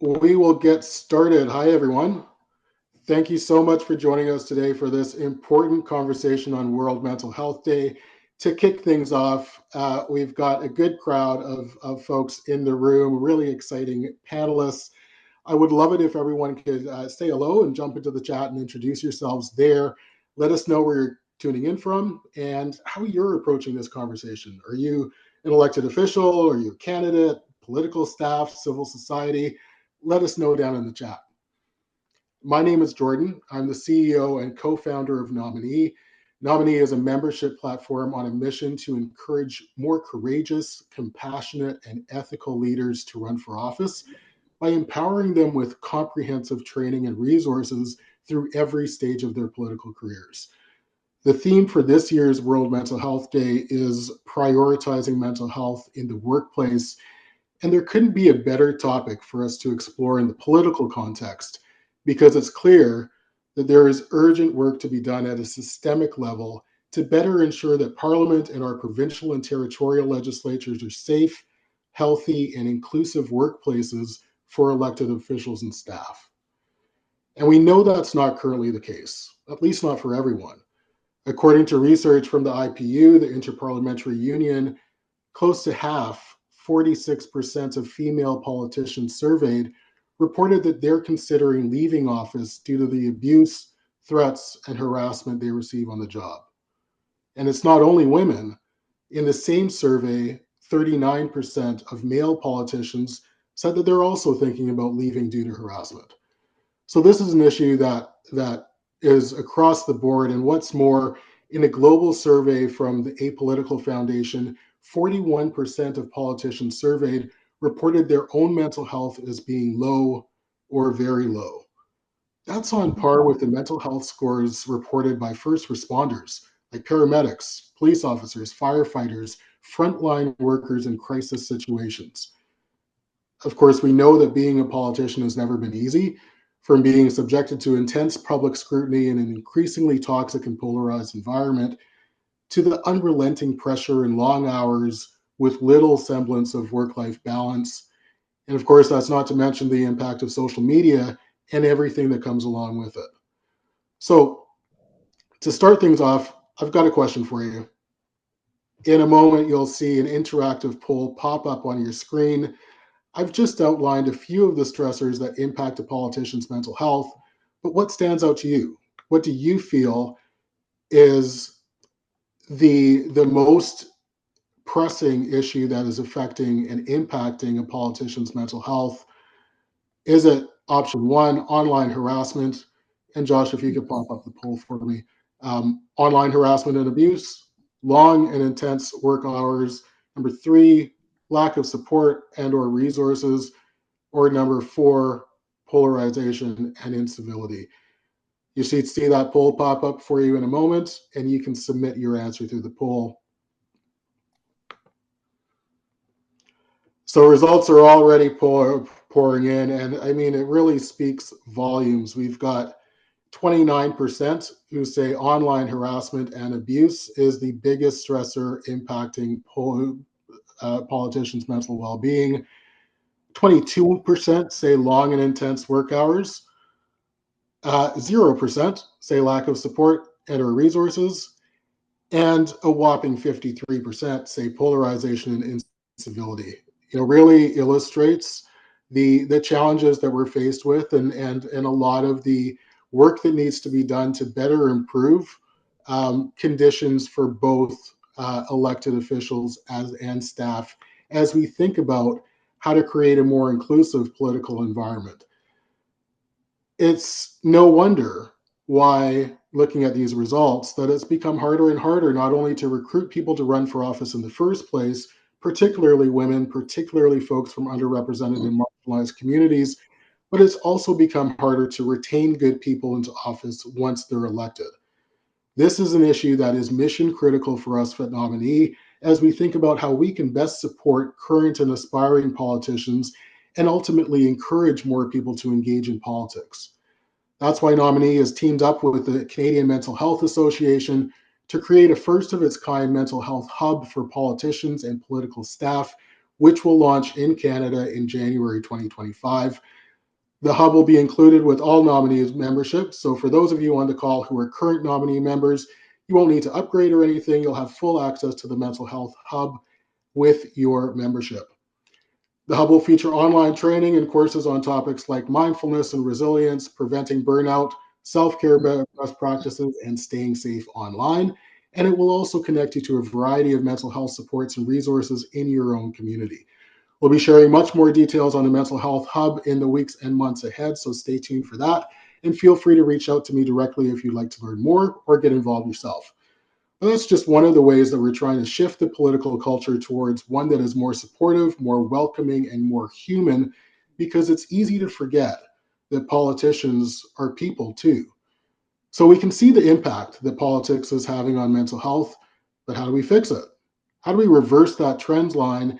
We will get started. Hi, everyone. Thank you so much for joining us today for this important conversation on World Mental Health Day. To kick things off, we've got a good crowd of folks in the room, really exciting panelists. I would love it if everyone could say hello and jump into the chat and introduce yourselves there. Let us know where you're tuning in from and how you're approaching this conversation. Are you an elected official? Are you a candidate, political staff, civil society? Let us know down in the chat. My name is Jordan. I'm the CEO and co founder of Nominee. Nominee is a membership platform on a mission to encourage more courageous, compassionate, and ethical leaders to run for office by empowering them with comprehensive training and resources through every stage of their political careers. The theme for this year's World Mental Health Day is prioritizing mental health in the workplace. And there couldn't be a better topic for us to explore in the political context because it's clear that there is urgent work to be done at a systemic level to better ensure that Parliament and our provincial and territorial legislatures are safe, healthy, and inclusive workplaces for elected officials and staff. And we know that's not currently the case, at least not for everyone. According to research from the IPU, the Interparliamentary Union, close to half, 46% of female politicians surveyed, reported that they're considering leaving office due to the abuse, threats, and harassment they receive on the job. And it's not only women. In the same survey, 39% of male politicians said that they're also thinking about leaving due to harassment. So this is an issue that is across the board. And what's more, in a global survey from the Apolitical Foundation, 41% of politicians surveyed reported their own mental health as being low or very low. That's on par with the mental health scores reported by first responders, like paramedics, police officers, firefighters, frontline workers in crisis situations. Of course, we know that being a politician has never been easy, from being subjected to intense public scrutiny in an increasingly toxic and polarized environment to the unrelenting pressure and long hours with little semblance of work-life balance. And of course, that's not to mention the impact of social media and everything that comes along with it. So to start things off, I've got a question for you. In a moment, you'll see an interactive poll pop up on your screen. I've just outlined a few of the stressors that impact a politician's mental health, but what stands out to you? What do you feel is the most pressing issue that is affecting and impacting a politician's mental health? Is it option one, online harassment? And Josh, if you could pop up the poll for me. Online harassment and abuse, long and intense work hours. Number three, lack of support and or resources. Or number four, polarization and incivility. You should see that poll pop up for you in a moment, and you can submit your answer through the poll. So results are already pouring in, and I mean, it really speaks volumes. We've got 29% who say online harassment and abuse is the biggest stressor impacting politicians' mental well-being. 22% say long and intense work hours. 0% say lack of support and or resources, and a whopping 53% say polarization and incivility. Really illustrates the challenges that we're faced with, and a lot of the work that needs to be done to better improve conditions for both elected officials and staff as we think about how to create a more inclusive political environment. It's no wonder why, looking at these results, that it's become harder and harder not only to recruit people to run for office in the first place, particularly women, particularly folks from underrepresented and marginalized communities, but it's also become harder to retain good people into office once they're elected. This is an issue that is mission critical for us at Nominee as we think about how we can best support current and aspiring politicians and ultimately encourage more people to engage in politics. That's why Nominee has teamed up with the Canadian Mental Health Association to create a first of its kind mental health hub for politicians and political staff, which will launch in Canada in January 2025. The hub will be included with all nominee memberships. So for those of you on the call who are current nominee members, you won't need to upgrade or anything. You'll have full access to the mental health hub with your membership. The hub will feature online training and courses on topics like mindfulness and resilience, preventing burnout, self-care best practices, and staying safe online. And it will also connect you to a variety of mental health supports and resources in your own community. We'll be sharing much more details on the Mental Health Hub in the weeks and months ahead, so stay tuned for that. And feel free to reach out to me directly if you'd like to learn more or get involved yourself. And that's just one of the ways that we're trying to shift the political culture towards one that is more supportive, more welcoming, and more human, because it's easy to forget that politicians are people too. So we can see the impact that politics is having on mental health, but how do we fix it? How do we reverse that trend line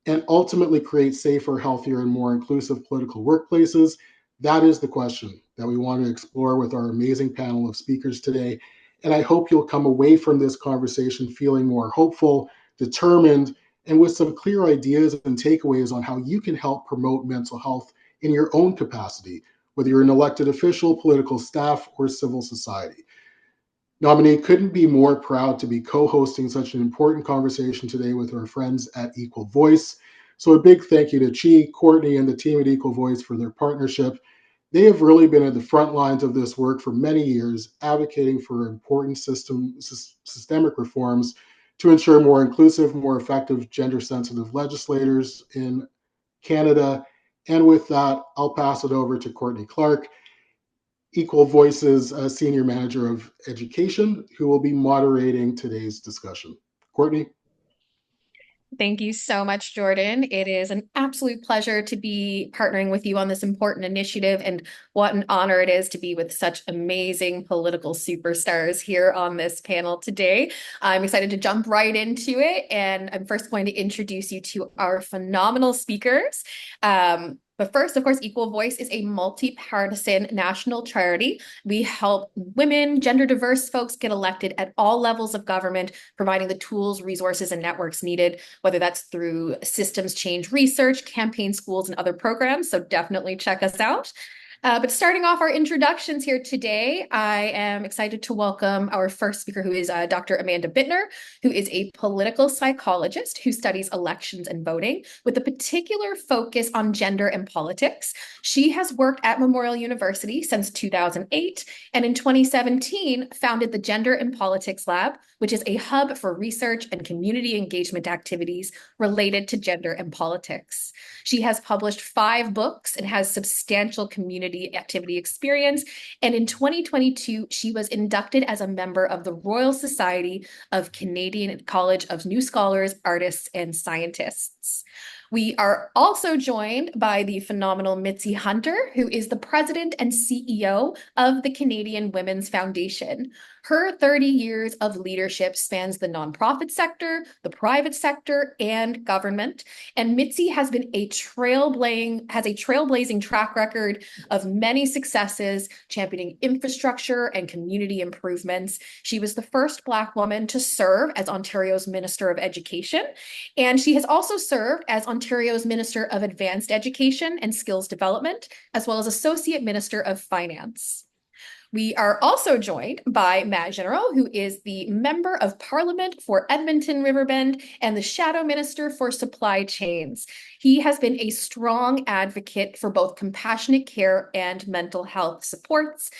and ultimately create safer, healthier, and more inclusive political workplaces? That is the question that we want to explore with our amazing panel of speakers today. And I hope you'll come away from this conversation feeling more hopeful, determined, and with some clear ideas and takeaways on how you can help promote mental health in your own capacity, whether you're an elected official, political staff, or civil society. Nominee couldn't be more proud to be co-hosting such an important conversation today with our friends at Equal Voice. So a big thank you to Chi, Courtney, and the team at Equal Voice for their partnership. They have really been at the front lines of this work for many years, advocating for important systemic reforms to ensure more inclusive, more effective, gender-sensitive legislators in Canada. And with that, I'll pass it over to Courtney Clark, Equal Voice's Senior Manager of Education, who will be moderating today's discussion. Courtney? Thank you so much, Jordan. It is an absolute pleasure to be partnering with you on this important initiative, and what an honor it is to be with such amazing political superstars here on this panel today. I'm excited to jump right into it, and I'm first going to introduce you to our phenomenal speakers. But first, of course, Equal Voice is a multi-partisan national charity. We help women, gender diverse folks get elected at all levels of government, providing the tools, resources, and networks needed, whether that's through systems change research, campaign schools, and other programs. So definitely check us out. But starting off our introductions here today, I am excited to welcome our first speaker, who is Dr. Amanda Bittner, who is a political psychologist who studies elections and voting with a particular focus on gender and politics. She has worked at Memorial University since 2008, and in 2017 founded the Gender and Politics Lab, which is a hub for research and community engagement activities related to gender and politics. She has published 5 books and has substantial community activity experience. And in 2022, she was inducted as a member of the Royal Society of Canadian College of New Scholars, Artists, and Scientists. We are also joined by the phenomenal Mitzie Hunter, who is the president and CEO of the Canadian Women's Foundation. Her 30 years of leadership spans the nonprofit sector, the private sector, and government. And Mitzie has been a trailblazing track record of many successes, championing infrastructure and community improvements. She was the first Black woman to serve as Ontario's Minister of Education, and she has also served as Ontario's Minister of Advanced Education and Skills Development, as well as Associate Minister of Finance. We are also joined by Matt Jeneroux, who is the Member of Parliament for Edmonton Riverbend and the Shadow Minister for Supply Chains. He has been a strong advocate for both compassionate care and mental health supports,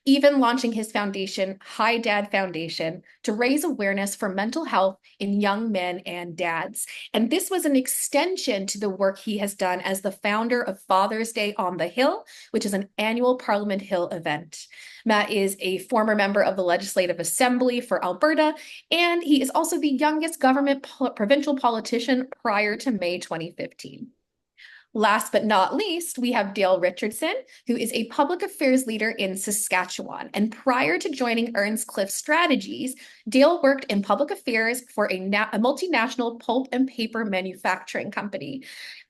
even launching his foundation, Hi Dad Foundation, to raise awareness for mental health in young men and dads. And this was an extension to the work he has done as the founder of Father's Day on the Hill, which is an annual Parliament Hill event. Matt is a former member of the Legislative Assembly for Alberta, and he is also the youngest government provincial politician prior to May 2015. Last but not least, we have Dale Richardson, who is a public affairs leader in Saskatchewan. And prior to joining Earnscliffe Strategies, Dale worked in public affairs for a multinational pulp and paper manufacturing company.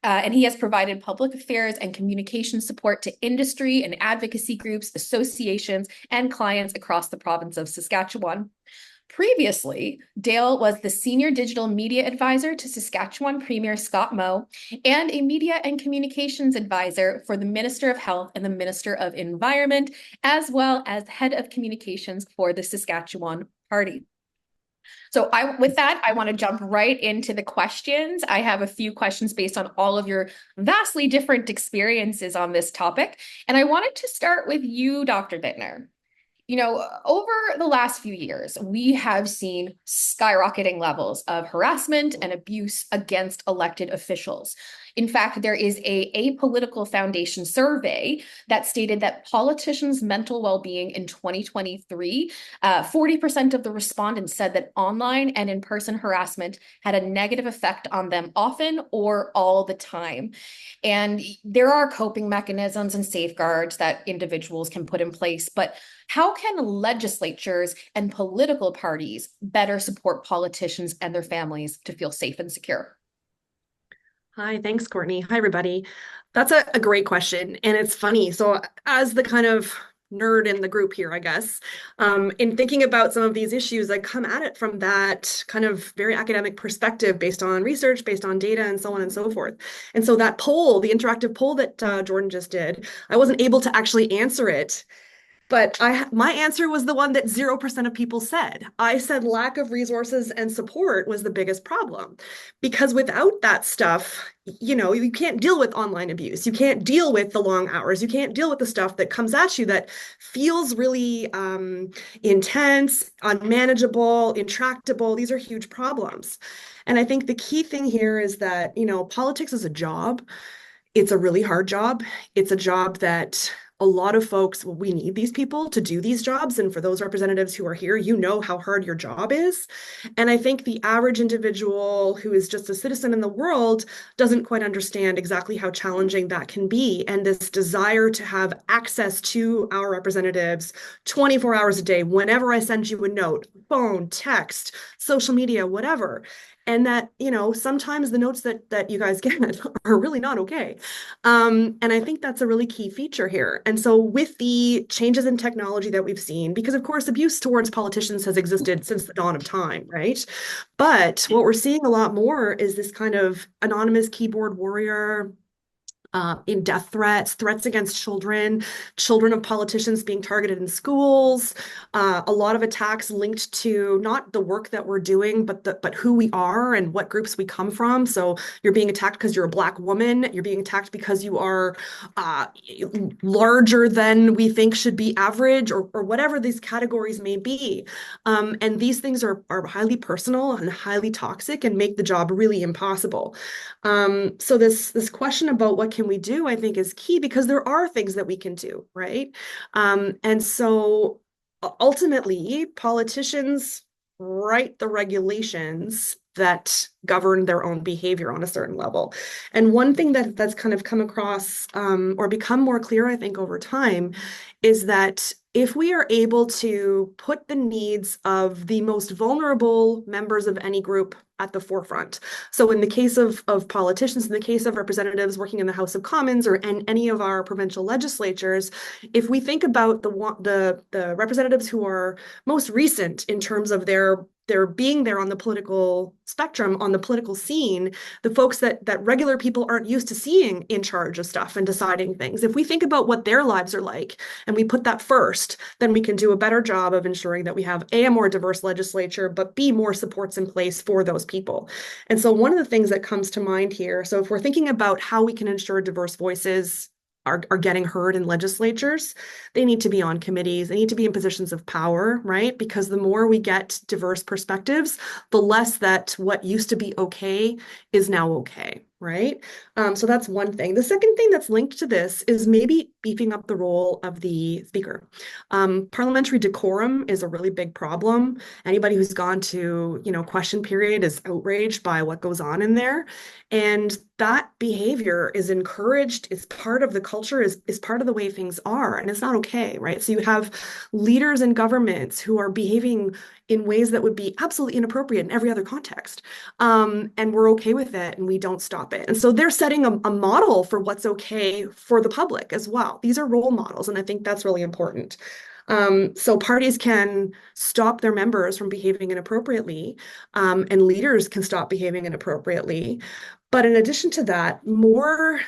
And he has provided public affairs and communication support to industry and advocacy groups, associations, and clients across the province of Saskatchewan. Previously, Dale was the Senior Digital Media Advisor to Saskatchewan Premier Scott Moe and a Media and Communications Advisor for the Minister of Health and the Minister of Environment, as well as Head of Communications for the Saskatchewan Party. So with that, I want to jump right into the questions. I have a few questions based on all of your vastly different experiences on this topic. And I wanted to start with you, Dr. Bittner. Over the last few years, we have seen skyrocketing levels of harassment and abuse against elected officials. In fact, there is a Apolitical Foundation survey that stated that politicians' mental well-being in 2023, 40% of the respondents said that online and in-person harassment had a negative effect on them often or all the time. And there are coping mechanisms and safeguards that individuals can put in place, but how can legislatures and political parties better support politicians and their families to feel safe and secure? Hi, thanks, Courtney. Hi, everybody. That's a great question. And it's funny. So as the kind of nerd in the group here, I guess, in thinking about some of these issues, I come at it from that kind of very academic perspective based on research, based on data, and so on and so forth. And so that poll, the interactive poll that Jordan just did, I wasn't able to actually answer it. But my answer was the one that 0% of people said. I said lack of resources and support was the biggest problem. Because without that stuff, you can't deal with online abuse. You can't deal with the long hours. You can't deal with the stuff that comes at you that feels really intense, unmanageable, intractable. These are huge problems. And I think the key thing here is that, politics is a job. It's a really hard job. It's a job that a lot of folks, well, we need these people to do these jobs. And for those representatives who are here, you know how hard your job is. And I think the average individual who is just a citizen in the world doesn't quite understand exactly how challenging that can be. And this desire to have access to our representatives 24 hours a day, whenever I send you a note, phone, text, social media, whatever. And that, sometimes the notes that you guys get are really not okay. And I think that's a really key feature here. And so with the changes in technology that we've seen, because of course, abuse towards politicians has existed since the dawn of time, right? But what we're seeing a lot more is this kind of anonymous keyboard warrior, in death threats against children of politicians being targeted in schools, a lot of attacks linked to not the work that we're doing, but who we are and what groups we come from. So you're being attacked because you're a Black woman. You're being attacked because you are larger than we think should be average, or whatever these categories may be. And these things are highly personal and highly toxic and make the job really impossible. So this question about what can we do, I think, is key, because there are things that we can do, right? And so ultimately, politicians write the regulations that govern their own behavior on a certain level. And one thing that's kind of come across or become more clear, I think, over time, is that if we are able to put the needs of the most vulnerable members of any group at the forefront. So in the case of politicians, in the case of representatives working in the House of Commons or any of our provincial legislatures, if we think about the representatives who are most recent in terms of their being there on the political spectrum, on the political scene, the folks that regular people aren't used to seeing in charge of stuff and deciding things. If we think about what their lives are like and we put that first, then we can do a better job of ensuring that we have a more diverse legislature, but B, more supports in place for those people. And so one of the things that comes to mind here, so if we're thinking about how we can ensure diverse voices are getting heard in legislatures, they need to be on committees, they need to be in positions of power, right? Because the more we get diverse perspectives, the less that what used to be okay is now okay, right? So that's one thing. The second thing that's linked to this is maybe beefing up the role of the speaker. Parliamentary decorum is a really big problem. Anybody who's gone to, question period is outraged by what goes on in there. And that behavior is encouraged, it's part of the culture, is part of the way things are, and it's not okay, right? So you have leaders in governments who are behaving in ways that would be absolutely inappropriate in every other context. And we're okay with it, and we don't stop it. And so they're setting a model for what's okay for the public as well. These are role models, and I think that's really important. So parties can stop their members from behaving inappropriately, and leaders can stop behaving inappropriately. But in addition to that, more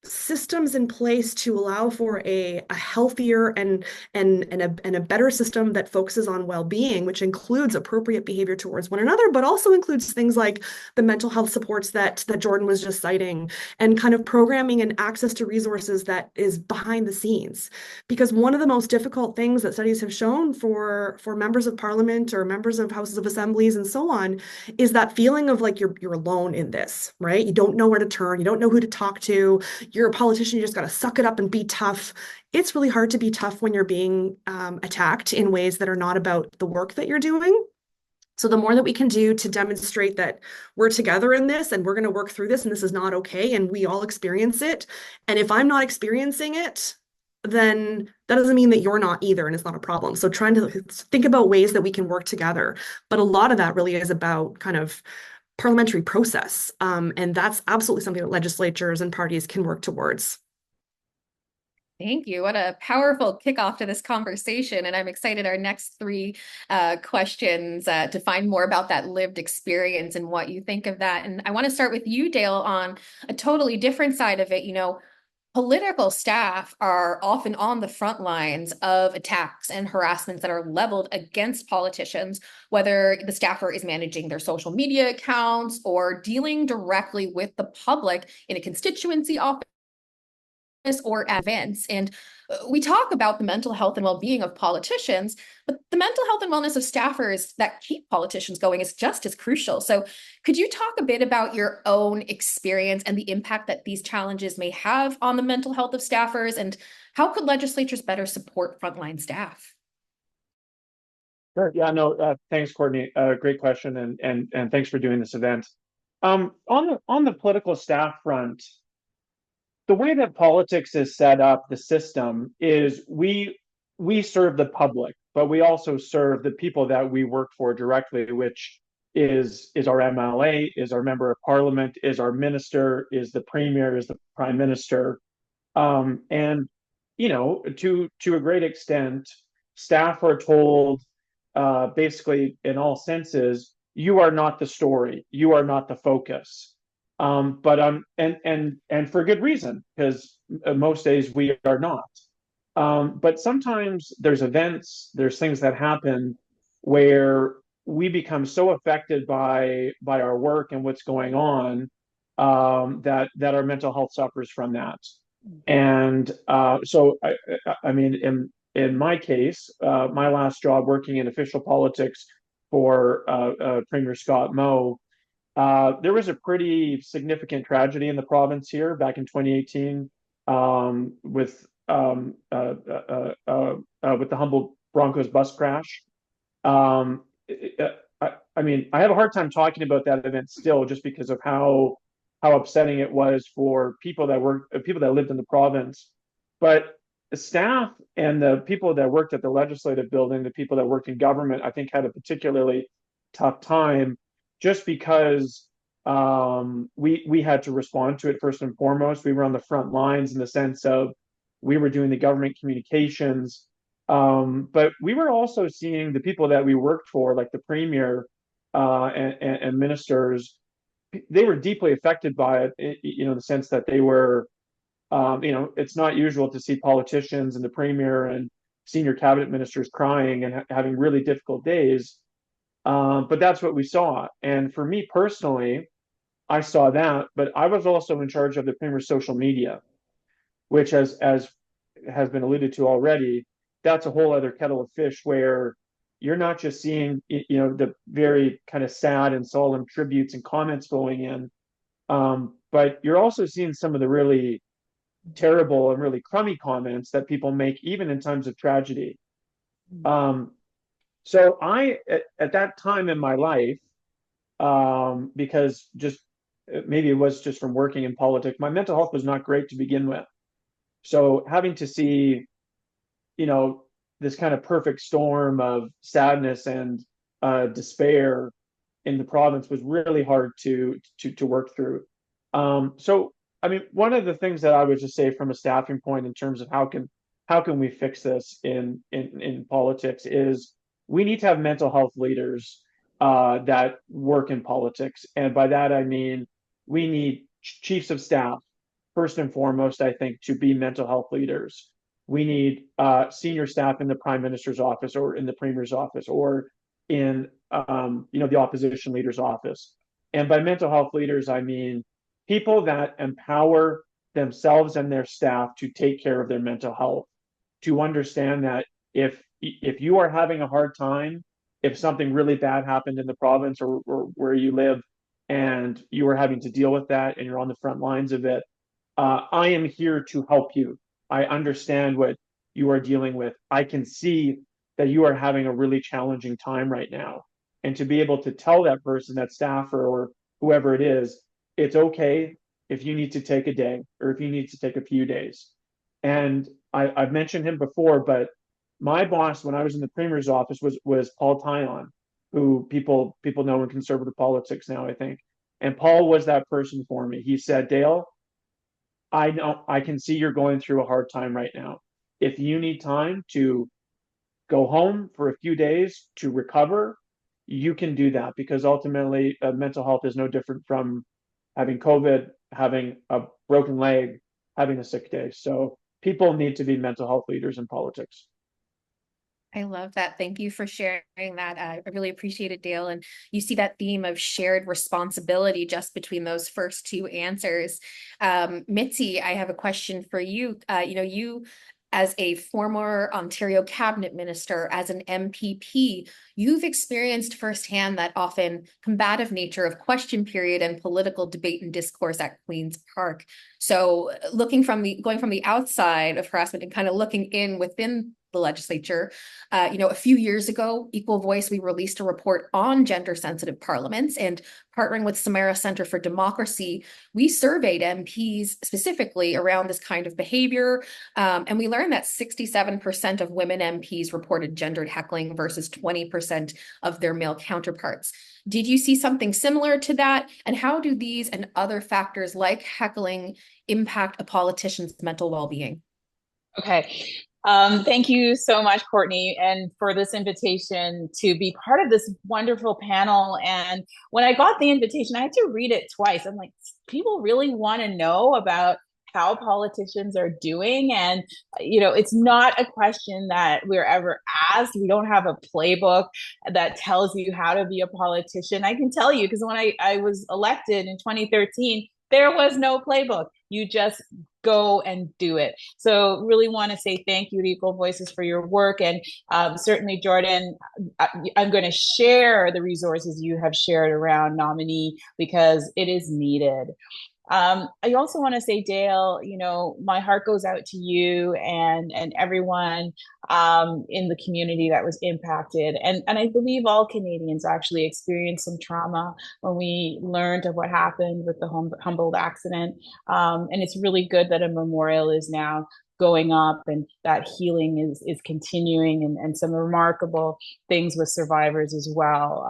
systems in place to allow for a healthier and a better system that focuses on well-being, which includes appropriate behavior towards one another, but also includes things like the mental health supports that Jordan was just citing, and kind of programming and access to resources that is behind the scenes. Because one of the most difficult things that studies have shown for members of parliament or members of houses of assemblies and so on is that feeling of like you're alone in this, right? You don't know where to turn, you don't know who to talk to, you're a politician, you just got to suck it up and be tough. It's really hard to be tough when you're being attacked in ways that are not about the work that you're doing. So the more that we can do to demonstrate that we're together in this and we're going to work through this and this is not okay and we all experience it. And if I'm not experiencing it, then that doesn't mean that you're not either and it's not a problem. So trying to think about ways that we can work together. But a lot of that really is about kind of parliamentary process. And that's absolutely something that legislatures and parties can work towards. Thank you. What a powerful kickoff to this conversation. And I'm excited our next three questions to find more about that lived experience and what you think of that. And I want to start with you, Dale, on a totally different side of it. Political staff are often on the front lines of attacks and harassments that are leveled against politicians, whether the staffer is managing their social media accounts or dealing directly with the public in a constituency office or at events. And we talk about the mental health and well-being of politicians, but the mental health and wellness of staffers that keep politicians going is just as crucial. So could you talk a bit about your own experience and the impact that these challenges may have on the mental health of staffers, and how could legislatures better support frontline staff? Sure. Yeah, no, thanks, Courtney. Great question, and thanks for doing this event. On the political staff front, the way that politics is set up, the system is we serve the public, but we also serve the people that we work for directly, which is our MLA, is our member of parliament, is our minister, is the premier, is the prime minister, and to a great extent, staff are told basically in all senses, you are not the story, you are not the focus. But and for good reason, because most days we are not. But sometimes there's events, there's things that happen where we become so affected by our work and what's going on, that our mental health suffers from that. And so I mean, in my case, my last job working in official politics for Premier Scott Moe. There was a pretty significant tragedy in the province here back in 2018, with the Humboldt Broncos bus crash. I mean, I have a hard time talking about that event still, just because of how upsetting it was for people that lived in the province. But the staff and the people that worked at the legislative building, the people that worked in government, I think had a particularly tough time, just because we had to respond to it first and foremost. We were on the front lines in the sense of we were doing the government communications, but we were also seeing the people that we worked for, like the premier and ministers. They were deeply affected by it, in the sense that they were, it's not usual to see politicians and the premier and senior cabinet ministers crying and having really difficult days. But that's what we saw. And for me personally, I saw that, but I was also in charge of the Premier's social media, which, as has been alluded to already, that's a whole other kettle of fish, where you're not just seeing, the very kind of sad and solemn tributes and comments going in, but you're also seeing some of the really terrible and really crummy comments that people make, even in times of tragedy. So I, at that time in my life, because just maybe it was just from working in politics, my mental health was not great to begin with. So having to see, this kind of perfect storm of sadness and despair in the province was really hard to work through. So I mean, one of the things that I would just say from a staffing point in terms of how how can we fix this in politics is we need to have mental health leaders that work in politics. And by that, I mean, we need chiefs of staff, first and foremost, I think, to be mental health leaders. We need senior staff in the prime minister's office or in the premier's office or in the opposition leader's office. And by mental health leaders, I mean people that empower themselves and their staff to take care of their mental health, to understand that if you are having a hard time, if something really bad happened in the province or where you live, and you are having to deal with that and you're on the front lines of it, I am here to help you. I understand what you are dealing with. I can see that you are having a really challenging time right now. And to be able to tell that person, that staffer or whoever it is, it's okay if you need to take a day or if you need to take a few days. And I've mentioned him before, but my boss when I was in the premier's office was Paul Tyon, who people know in conservative politics now, I think. And Paul was that person for me. He said, Dale, I know I can see you're going through a hard time right now. If you need time to go home for a few days to recover, you can do that, because ultimately mental health is no different from having COVID, having a broken leg, having a sick day. So people need to be mental health leaders in politics. I love that. Thank you for sharing that. I really appreciate it, Dale. And you see that theme of shared responsibility just between those first two answers. Mitzie, I have a question for you. You as a former Ontario cabinet minister, as an MPP, you've experienced firsthand that often combative nature of question period and political debate and discourse at Queen's Park. So going from the outside of harassment and kind of looking in within the legislature. A few years ago, Equal Voice, we released a report on gender-sensitive parliaments, and partnering with Samara Centre for Democracy, we surveyed MPs specifically around this kind of behavior, and we learned that 67% of women MPs reported gendered heckling versus 20% of their male counterparts. Did you see something similar to that? And how do these and other factors like heckling impact a politician's mental well-being? Okay. Thank you so much, Courtney, and for this invitation to be part of this wonderful panel. And when I got the invitation, I had to read it twice. I'm like, people really want to know about how politicians are doing. And, it's not a question that we're ever asked. We don't have a playbook that tells you how to be a politician. I can tell you, because when I was elected in 2013, there was no playbook. You just go and do it. So really want to say thank you to Equal Voices for your work. And certainly, Jordan, I'm going to share the resources you have shared around Nominee because it is needed. I also want to say, Dale, my heart goes out to you and everyone in the community that was impacted. And I believe all Canadians actually experienced some trauma when we learned of what happened with the Humboldt accident. And it's really good that a memorial is now going up and that healing is continuing, and some remarkable things with survivors as well.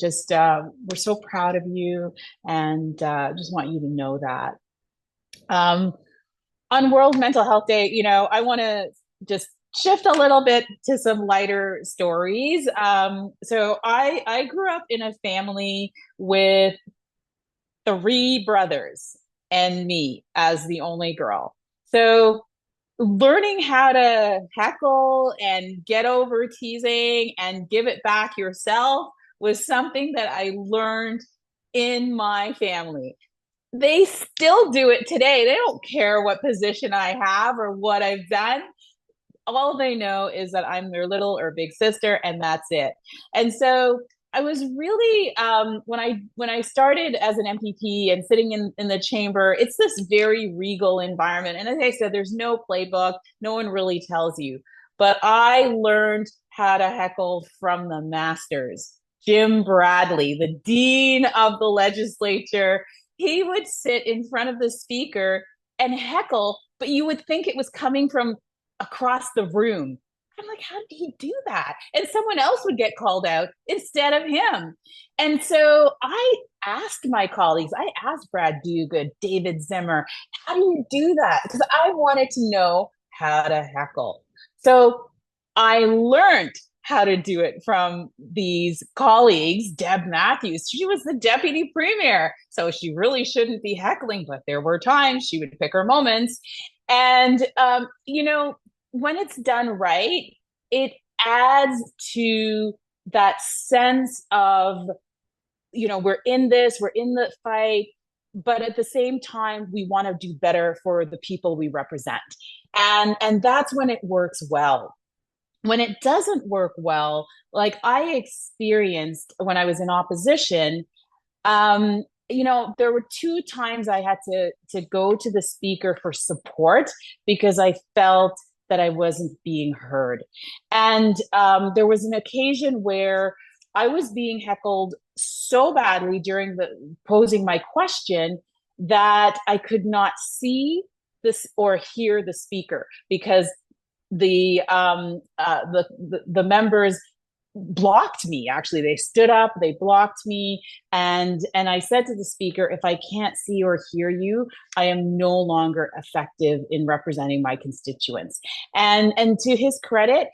We're so proud of you, and just want you to know that. On World Mental Health Day, I want to just shift a little bit to some lighter stories. So I grew up in a family with 3 brothers and me as the only girl. So learning how to heckle and get over teasing and give it back yourself was something that I learned in my family. They still do it today. They don't care what position I have or what I've done. All they know is that I'm their little or big sister, and that's it. And so I was really, when I started as an MPP and sitting in the chamber, it's this very regal environment. And as I said, there's no playbook. No one really tells you. But I learned how to heckle from the masters. Jim Bradley, the dean of the legislature, he would sit in front of the speaker and heckle, but you would think it was coming from across the room. I'm like, how did he do that? And someone else would get called out instead of him. And so I asked my colleagues, I asked Brad Duguid, David Zimmer, how do you do that? Because I wanted to know how to heckle. So I learned how to do it from these colleagues. Deb Matthews, she was the deputy premier, so she really shouldn't be heckling, but there were times she would pick her moments. And, when it's done right, it adds to that sense of, we're in this, we're in the fight, but at the same time, we want to do better for the people we represent. And that's when it works well. When it doesn't work well, like I experienced when I was in opposition, there were 2 times I had to go to the speaker for support because I felt that I wasn't being heard. And there was an occasion where I was being heckled so badly during the posing my question that I could not see this or hear the speaker because the members blocked me. Actually, they stood up, they blocked me, and I said to the speaker, if I can't see or hear you, I am no longer effective in representing my constituents. And to his credit,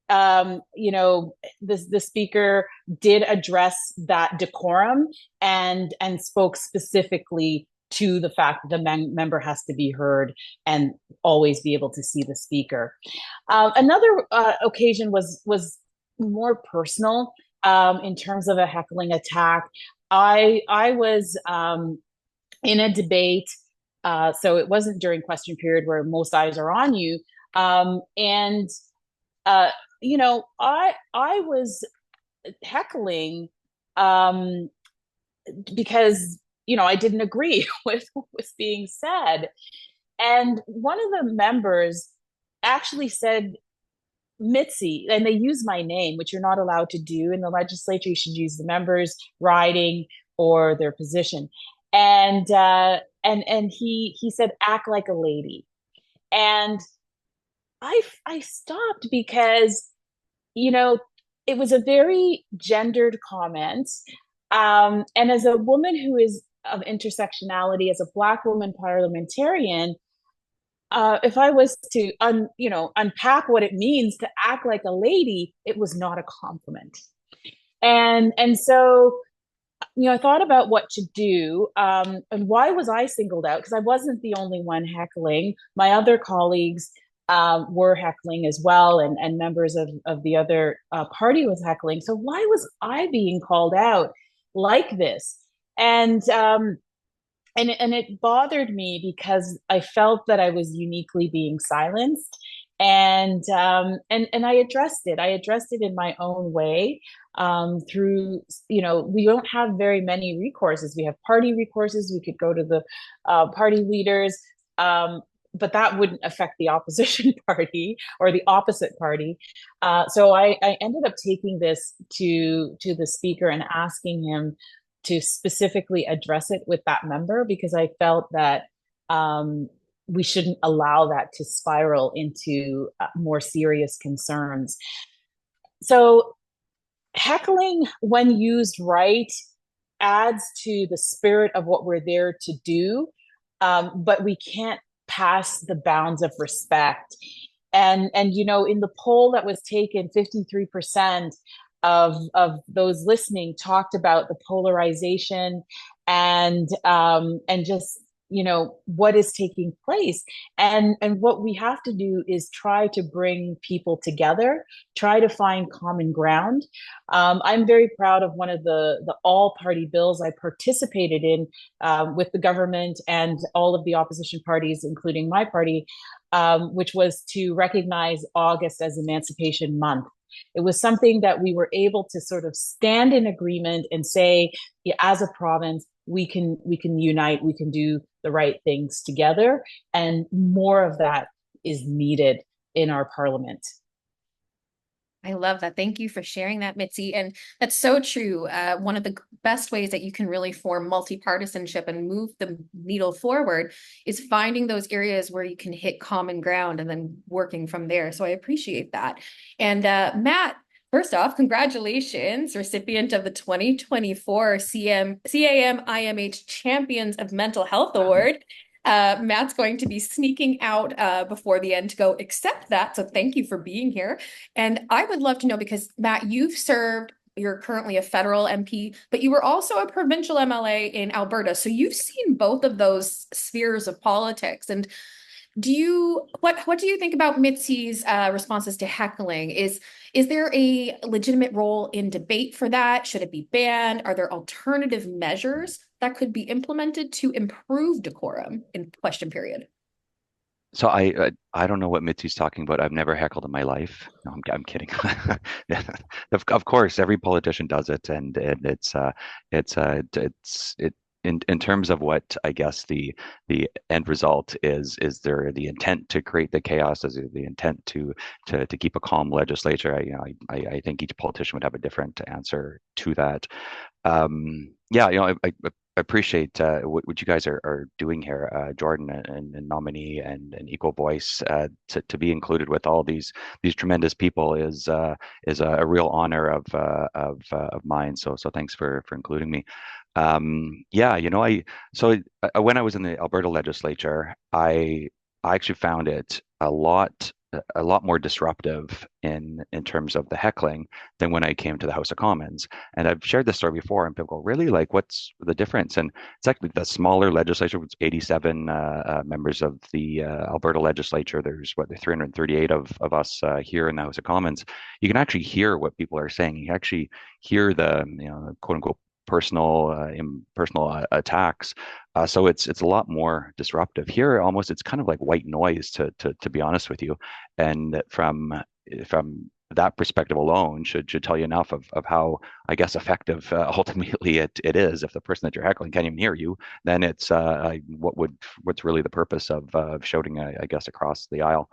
the speaker did address that decorum and spoke specifically to the fact that the member has to be heard and always be able to see the speaker. Another occasion was more personal in terms of a heckling attack. I was in a debate, so it wasn't during question period where most eyes are on you, and I was heckling because I didn't agree with what was being said. And one of the members actually said, Mitzie, and they use my name, which you're not allowed to do in the legislature. You should use the member's riding or their position. And he said, act like a lady. And I stopped because, it was a very gendered comment. And as a woman who is of intersectionality, as a Black woman parliamentarian, if I was to unpack what it means to act like a lady, it was not a compliment. And so, I thought about what to do. And why was I singled out? Because I wasn't the only one heckling. My other colleagues were heckling as well, and members of the other party was heckling. So why was I being called out like this? And it bothered me because I felt that I was uniquely being silenced, and I addressed it. I addressed it in my own way through, we don't have very many recourses. We have party recourses. We could go to the party leaders, but that wouldn't affect the opposition party or the opposite party. So I ended up taking this to the speaker and asking him to specifically address it with that member, because I felt that we shouldn't allow that to spiral into more serious concerns. So heckling, when used right, adds to the spirit of what we're there to do, but we can't pass the bounds of respect. And in the poll that was taken, 53% of those listening talked about the polarization and just what is taking place, and what we have to do is try to bring people together, try to find common ground. I'm very proud of one of the all party bills I participated in with the government and all of the opposition parties, including my party, which was to recognize August as Emancipation Month. It was something that we were able to sort of stand in agreement and say, yeah, as a province, we can unite, we can do the right things together, and more of that is needed in our parliament. I love that. Thank you for sharing that, Mitzie. And that's so true. One of the best ways that you can really form multi-partisanship and move the needle forward is finding those areas where you can hit common ground and then working from there. So I appreciate that. And Matt, first off, congratulations, recipient of the 2024 CAM IMH Champions of Mental Health Award. Matt's going to be sneaking out before the end to go accept that. So thank you for being here. And I would love to know, because Matt, you're currently a federal MP, but you were also a provincial MLA in Alberta. So you've seen both of those spheres of politics. And what do you think about Mitzie's responses to heckling? Is there a legitimate role in debate for that? Should it be banned? Are there alternative measures that could be implemented to improve decorum in question period? So I don't know what Mitzie's talking about. I've never heckled in my life. No, I'm kidding. Yeah. Of course, every politician does it, and it's it in terms of what I guess the end result is there the intent to create the chaos? Is there the intent to keep a calm legislature? I think each politician would have a different answer to that. Yeah, I appreciate what you guys are doing here, Jordan and Nominee and Equal Voice, to be included with all these tremendous people is a real honor of mine. So thanks for including me. Yeah, when I was in the Alberta legislature, I actually found it a lot more disruptive in terms of the heckling than when I came to the House of Commons. And I've shared this story before, and people go, "Really? Like, what's the difference?" And it's actually the smaller legislature, with 87 members of the Alberta legislature. There's 338 of us here in the House of Commons. You can actually hear what people are saying. You can actually hear the quote unquote personal attacks. So it's a lot more disruptive here. Almost it's kind of like white noise to be honest with you. And from that perspective alone should tell you enough of how I guess effective ultimately it is. If the person that you're heckling can't even hear you, then it's what's really the purpose of shouting I guess across the aisle.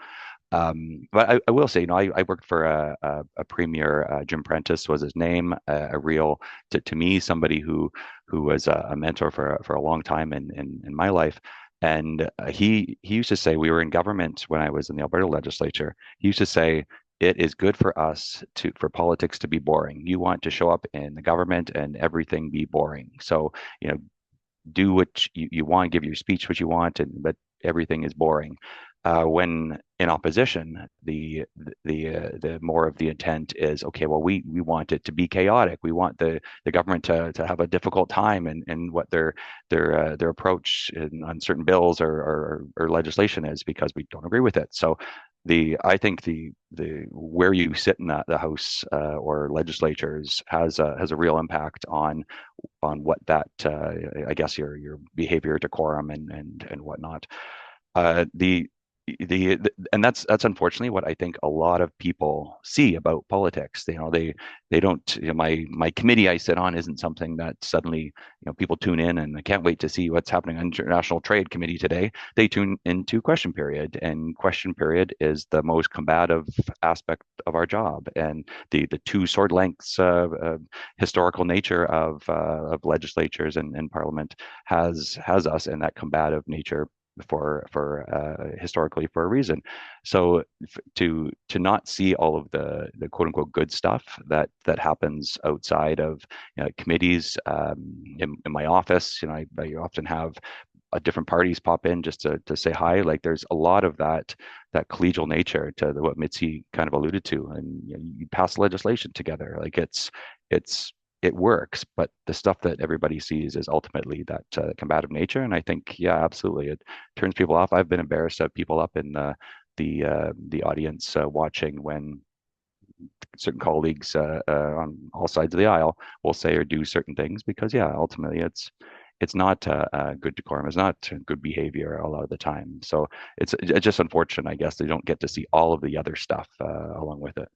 But I will say, I worked for a premier, Jim Prentice was his name, a real, to me, somebody who was a mentor for a long time in my life. And he used to say, we were in government when I was in the Alberta legislature. He used to say, it is good for us for politics to be boring. You want to show up in the government and everything be boring. So, do what you want, give your speech what you want, but everything is boring. When in opposition, the more of the intent is, okay, well, we want it to be chaotic. We want the government to have a difficult time and what their approach on certain bills or legislation is, because we don't agree with it. So I think the where you sit in the House or legislatures has a real impact on what that I guess your behavior, decorum, and whatnot. The and that's unfortunately what I think a lot of people see about politics. They don't. My committee I sit on isn't something that suddenly people tune in and I can't wait to see what's happening on International Trade Committee today. They tune into question period, and question period is the most combative aspect of our job. And the two sword lengths historical nature of legislatures and Parliament has us in that combative nature for historically for a reason. So to not see all of the quote unquote good stuff that happens outside of committees, in my office, I often have different parties pop in just to say hi. Like, there's a lot of that collegial nature to what Mitzie kind of alluded to, and you pass legislation together. Like, it works, but the stuff that everybody sees is ultimately that combative nature. And I think, yeah, absolutely, it turns people off. I've been embarrassed to have people up in the audience watching when certain colleagues on all sides of the aisle will say or do certain things, because, yeah, ultimately it's not good decorum, it's not good behavior a lot of the time. So it's just unfortunate, I guess, they don't get to see all of the other stuff along with it.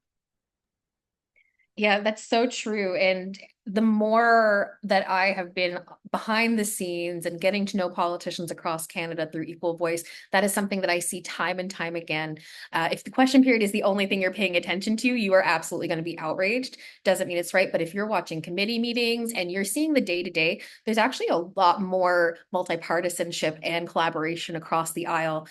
Yeah, that's so true. And the more that I have been behind the scenes and getting to know politicians across Canada through Equal Voice, that is something that I see time and time again. If the question period is the only thing you're paying attention to, you are absolutely going to be outraged. Doesn't mean it's right, but if you're watching committee meetings and you're seeing the day-to-day, there's actually a lot more multi-partisanship and collaboration across the aisle.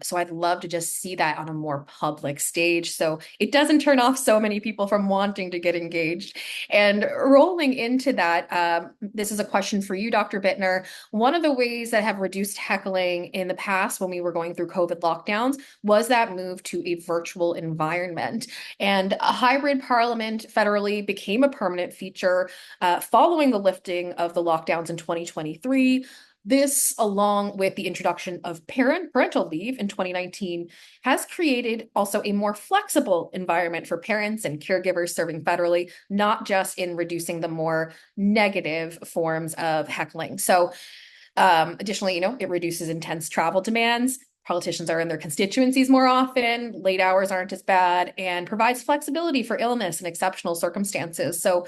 So I'd love to just see that on a more public stage, so it doesn't turn off so many people from wanting to get engaged. And rolling into that, this is a question for you, Dr. Bittner. One of the ways that have reduced heckling in the past when we were going through COVID lockdowns was that move to a virtual environment. And a hybrid parliament federally became a permanent feature following the lifting of the lockdowns in 2023. This, along with the introduction of parental leave in 2019, has created also a more flexible environment for parents and caregivers serving federally, not just in reducing the more negative forms of heckling. So additionally, it reduces intense travel demands. Politicians are in their constituencies more often, late hours aren't as bad, and provides flexibility for illness and exceptional circumstances. So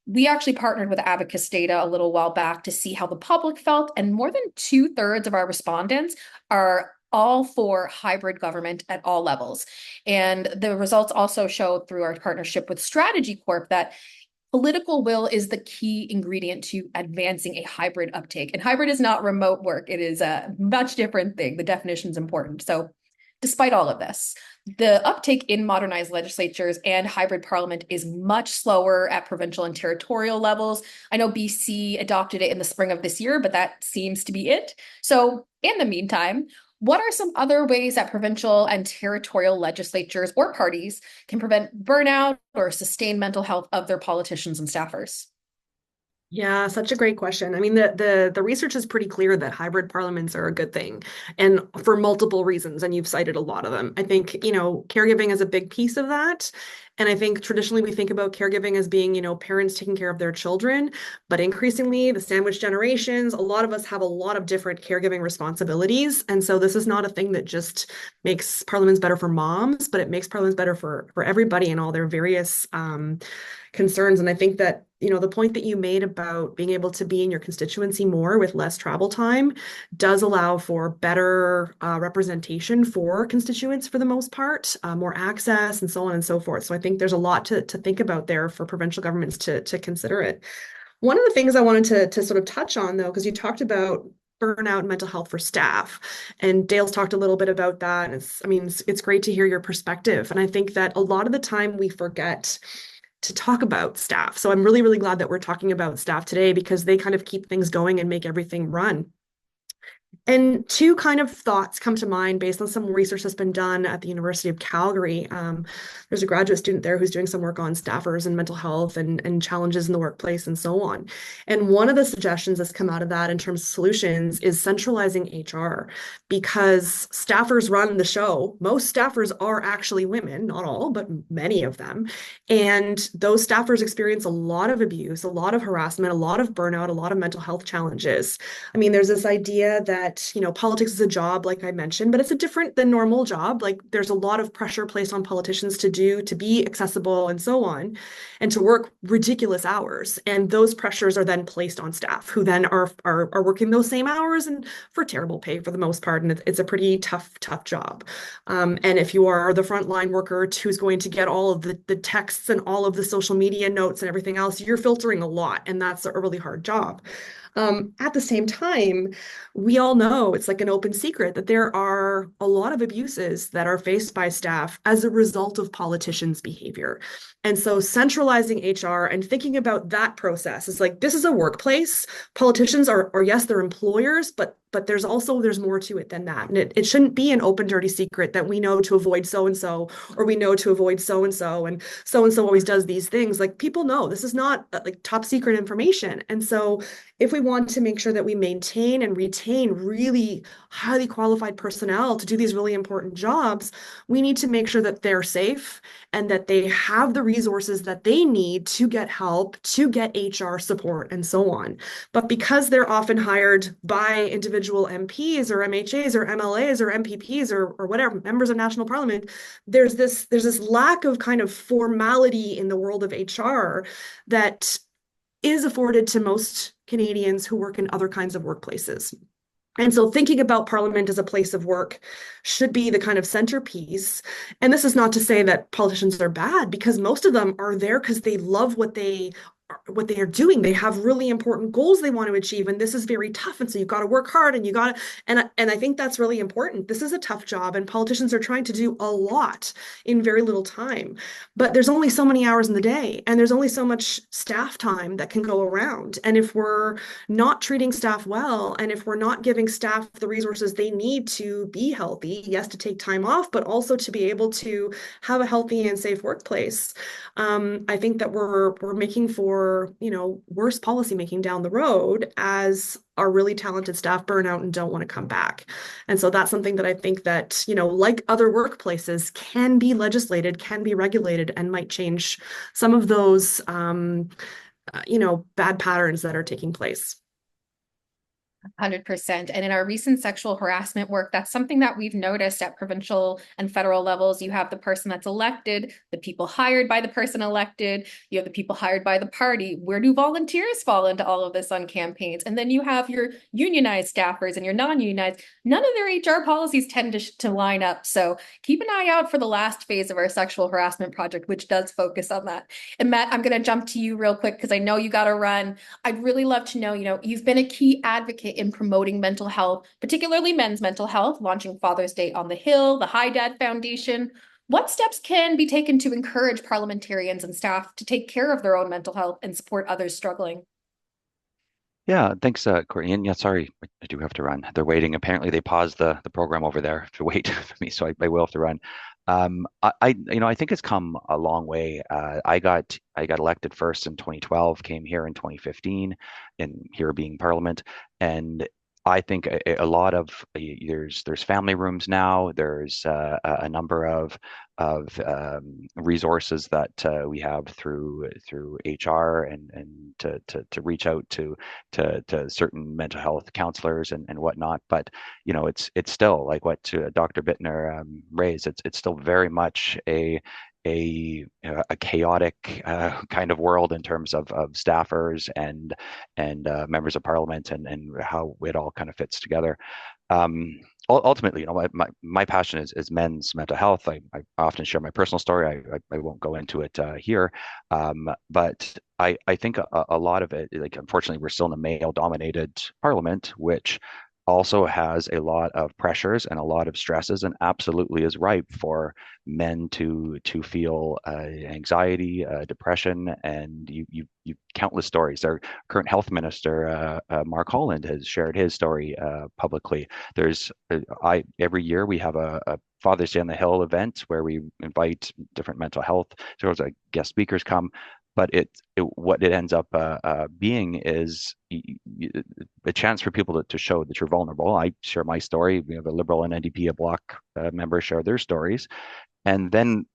we actually partnered with Abacus Data a little while back to see how the public felt, and more than 2/3 of our respondents are all for hybrid government at all levels. And the results also showed through our partnership with Strategy Corp that political will is the key ingredient to advancing a hybrid uptake. And hybrid is not remote work. It is a much different thing. The definition is important. So despite all of this, the uptake in modernized legislatures and hybrid parliament is much slower at provincial and territorial levels. I know BC adopted it in the spring of this year, but that seems to be it. So in the meantime, what are some other ways that provincial and territorial legislatures or parties can prevent burnout or sustain mental health of their politicians and staffers? Yeah, such a great question. I mean, the research is pretty clear that hybrid parliaments are a good thing, and for multiple reasons, and you've cited a lot of them. I think, caregiving is a big piece of that. And I think traditionally we think about caregiving as being, parents taking care of their children, but increasingly the sandwich generations, a lot of us have a lot of different caregiving responsibilities. And so this is not a thing that just makes parliaments better for moms, but it makes parliaments better for everybody and all their various concerns. And I think that, the point that you made about being able to be in your constituency more with less travel time does allow for better representation for constituents for the most part, more access and so on and so forth. So I think there's a lot to think about there for provincial governments to consider it. One of the things I wanted to sort of touch on, though, because you talked about burnout and mental health for staff, and Dale's talked a little bit about that. It's great to hear your perspective. And I think that a lot of the time we forget to talk about staff. So I'm really, really glad that we're talking about staff today, because they kind of keep things going and make everything run. And two kind of thoughts come to mind based on some research that's been done at the University of Calgary. There's a graduate student there who's doing some work on staffers and mental health and challenges in the workplace and so on. And one of the suggestions that's come out of that in terms of solutions is centralizing HR, because staffers run the show. Most staffers are actually women, not all, but many of them. And those staffers experience a lot of abuse, a lot of harassment, a lot of burnout, a lot of mental health challenges. There's this idea that, politics is a job, like I mentioned, but it's a different than normal job. Like, there's a lot of pressure placed on politicians to be accessible and so on, and to work ridiculous hours. And those pressures are then placed on staff, who then are working those same hours and for terrible pay for the most part. And it's a pretty tough job. And if you are the frontline worker who's going to get all of the texts and all of the social media notes and everything else, you're filtering a lot, and that's a really hard job. At the same time, we all know it's like an open secret that there are a lot of abuses that are faced by staff as a result of politicians' behavior. And so centralizing HR and thinking about that process is like, this is a workplace. Politicians are yes, they're employers, but there's more to it than that. And it shouldn't be an open, dirty secret that we know to avoid so-and-so, or we know to avoid so-and-so, and so-and-so always does these things. Like, people know this is not like top secret information. And so if we want to make sure that we maintain and retain really highly qualified personnel to do these really important jobs, we need to make sure that they're safe and that they have the resources that they need to get help, to get HR support, and so on. But because they're often hired by individual MPs or MHAs or MLAs or MPPs or whatever, members of national parliament, there's this lack of kind of formality in the world of HR that is afforded to most Canadians who work in other kinds of workplaces. And so thinking about Parliament as a place of work should be the kind of centerpiece. And this is not to say that politicians are bad, because most of them are there because they love what they what they are doing. They have really important goals they want to achieve, and this is very tough. And so you've got to work hard, and you got to, and I think that's really important. This is a tough job, and politicians are trying to do a lot in very little time. But there's only so many hours in the day, and there's only so much staff time that can go around. And if we're not treating staff well, and if we're not giving staff the resources they need to be healthy, yes, to take time off, but also to be able to have a healthy and safe workplace, I think that we're making for, worse policymaking down the road as our really talented staff burn out and don't want to come back. And so that's something that I think that, like other workplaces, can be legislated, can be regulated, and might change some of those, bad patterns that are taking place. 100%. And in our recent sexual harassment work, that's something that we've noticed at provincial and federal levels. You have the person that's elected, the people hired by the person elected, you have the people hired by the party. Where do volunteers fall into all of this on campaigns? And then you have your unionized staffers and your non-unionized. None of their HR policies tend to line up. So keep an eye out for the last phase of our sexual harassment project, which does focus on that. And Matt, I'm going to jump to you real quick because I know you got to run. I'd really love to know, you've been a key advocate in promoting mental health, particularly men's mental health, launching Father's Day on the Hill, the Hi Dad Foundation. What steps can be taken to encourage parliamentarians and staff to take care of their own mental health and support others struggling? Yeah, thanks, Courtney. And yeah, sorry, I do have to run. They're waiting. Apparently, they paused the program over there to wait for me, so I will have to run. I think it's come a long way. I got elected first in 2012, came here in 2015, in here being Parliament, and I think a lot of there's family rooms now. There's a number of resources that we have through HR and to reach out to certain mental health counselors and whatnot. But it's still like what Dr. Bittner raised. It's still very much a chaotic kind of world in terms of staffers and members of parliament and how it all kind of fits together. Ultimately, my passion is men's mental health. I often share my personal story. I won't go into it here, but I think a lot of it, like, unfortunately, we're still in a male-dominated parliament, which also has a lot of pressures and a lot of stresses, and absolutely is ripe for men to feel anxiety, depression, and you countless stories. Our current health minister, Mark Holland, has shared his story publicly. There's every year we have a Father's Day on the Hill event where we invite different mental health, so guest speakers come. But what it ends up being is a chance for people to show that you're vulnerable. I share my story. We have a Liberal and NDP, a Bloc member, share their stories, and then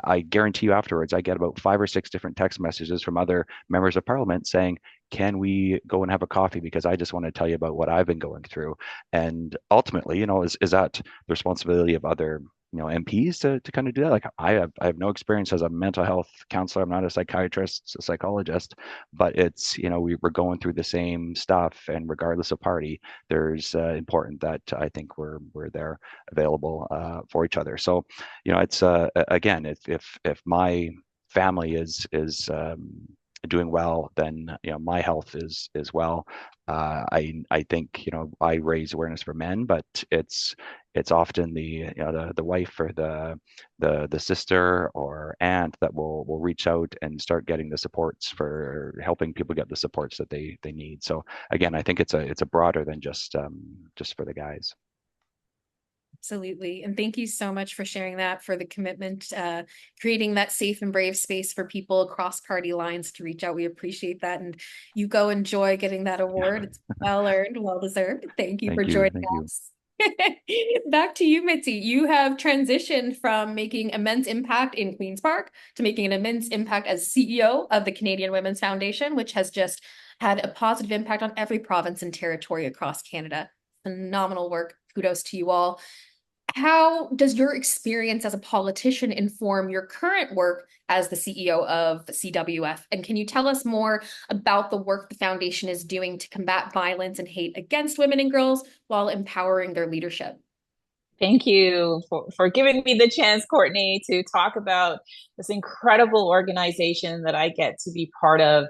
I guarantee you afterwards, I get about 5 or 6 different text messages from other members of Parliament saying, can we go and have a coffee? Because I just want to tell you about what I've been going through. And ultimately, is that the responsibility of other MPs to kind of do that? Like, I have no experience as a mental health counselor. I'm not a psychiatrist, a psychologist, but it's, we're going through the same stuff, and regardless of party, there's important that I think we're there available for each other. So, it's again, if my family is doing well, then my health is well. I think I raise awareness for men, but it's often the wife or the sister or aunt that will reach out and start getting the supports, for helping people get the supports that they need. So again, I think it's a broader than just for the guys. Absolutely. And thank you so much for sharing that, for the commitment, creating that safe and brave space for people across party lines to reach out. We appreciate that. And you go enjoy getting that award. It's well earned, well deserved. Thank you for joining us. Back to you, Mitzie. You have transitioned from making immense impact in Queen's Park to making an immense impact as CEO of the Canadian Women's Foundation, which has just had a positive impact on every province and territory across Canada. Phenomenal work. Kudos to you all. How does your experience as a politician inform your current work as the CEO of CWF? And can you tell us more about the work the foundation is doing to combat violence and hate against women and girls while empowering their leadership? Thank you for giving me the chance, Courtney, to talk about this incredible organization that I get to be part of.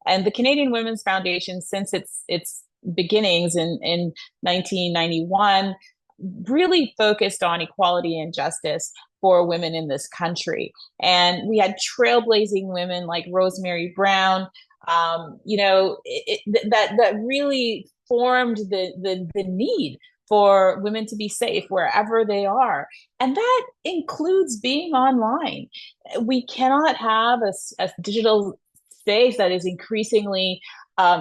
And the Canadian Women's Foundation, since its beginnings in 1991, really focused on equality and justice for women in this country. And we had trailblazing women like Rosemary Brown, that really formed the need for women to be safe wherever they are. And that includes being online. We cannot have a digital space that is increasingly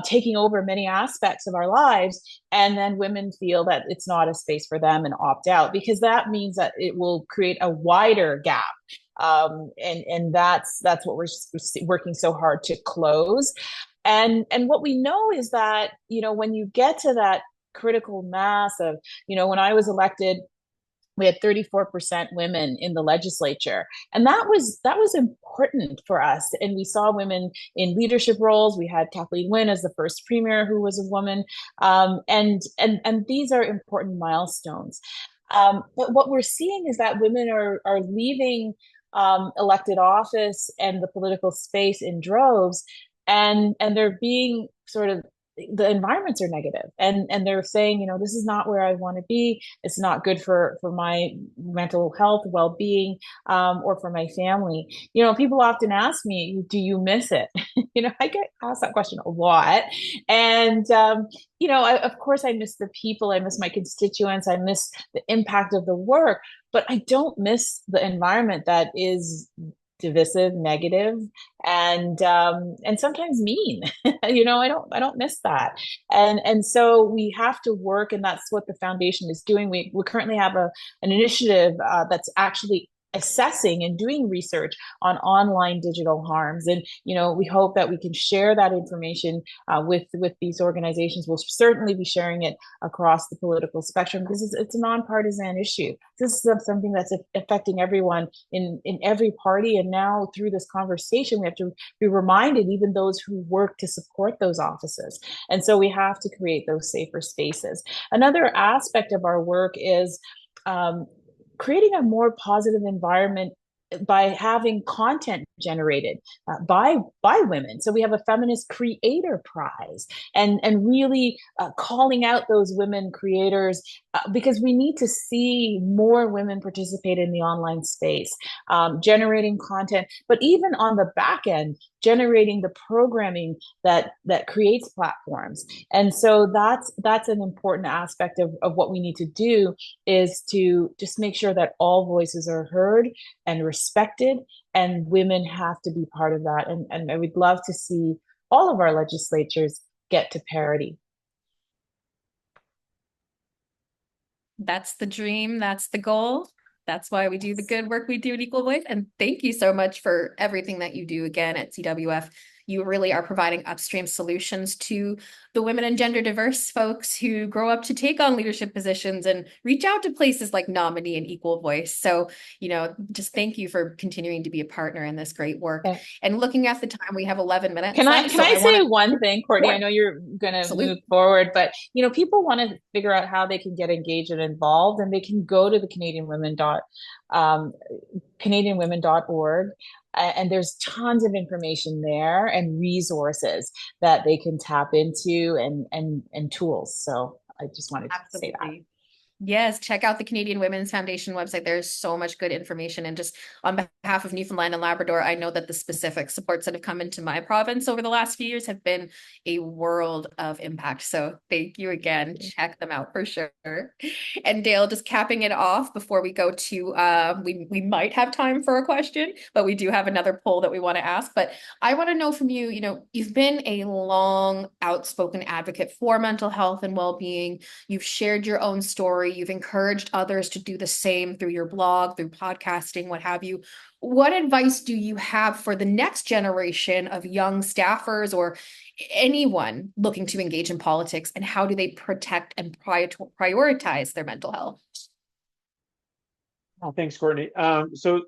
taking over many aspects of our lives, and then women feel that it's not a space for them and opt out, because that means that it will create a wider gap. And that's what we're working so hard to close. And what we know is that, when you get to that critical mass of, when I was elected, we had 34% women in the legislature, and that was important for us. And we saw women in leadership roles. We had Kathleen Wynne as the first premier who was a woman, and these are important milestones. But what we're seeing is that women are leaving elected office and the political space in droves, and they're being sort of, the environments are negative, and they're saying, this is not where I want to be. It's not good for my mental health, well-being, or for my family. People often ask me, do you miss it? I get asked that question a lot. And of course I miss the people, I miss my constituents, I miss the impact of the work, but I don't miss the environment that is divisive, negative, and sometimes mean. I don't miss that. And so we have to work, and that's what the foundation is doing. We currently have an initiative that's actually assessing and doing research on online digital harms. And, we hope that we can share that information with these organizations. We'll certainly be sharing it across the political spectrum, because it's a nonpartisan issue. This is something that's affecting everyone in every party. And now through this conversation, we have to be reminded, even those who work to support those offices. And so we have to create those safer spaces. Another aspect of our work is creating a more positive environment by having content generated by women. So we have a feminist creator prize, and really calling out those women creators, because we need to see more women participate in the online space, generating content, but even on the back end, generating the programming that creates platforms. And so that's an important aspect of what we need to do, is to just make sure that all voices are heard and respected, and women have to be part of that. And I would love to see all of our legislatures get to parity. That's the dream. That's the goal. That's why we do the good work we do at Equal Voice. And thank you so much for everything that you do again at CWF. You really are providing upstream solutions to the women and gender diverse folks who grow up to take on leadership positions and reach out to places like Nominee and Equal Voice. So, just thank you for continuing to be a partner in this great work. Okay. And looking at the time, we have 11 minutes left. Can I say one thing, Courtney? I know you're going to move forward, but people want to figure out how they can get engaged and involved, and they can go to the CanadianWomen.org. And there's tons of information there and resources that they can tap into, and tools. So I just wanted to say that. Yes, check out the Canadian Women's Foundation website. There's so much good information. And just on behalf of Newfoundland and Labrador, I know that the specific supports that have come into my province over the last few years have been a world of impact. So thank you again. Check them out for sure. And Dale, just capping it off before we go to, we might have time for a question, but we do have another poll that we want to ask. But I want to know from you, you've been a long outspoken advocate for mental health and well-being. You've shared your own story. You've encouraged others to do the same through your blog, through podcasting, what have you. What advice do you have for the next generation of young staffers or anyone looking to engage in politics, and how do they protect and prioritize their mental health? Oh, thanks, Courtney. So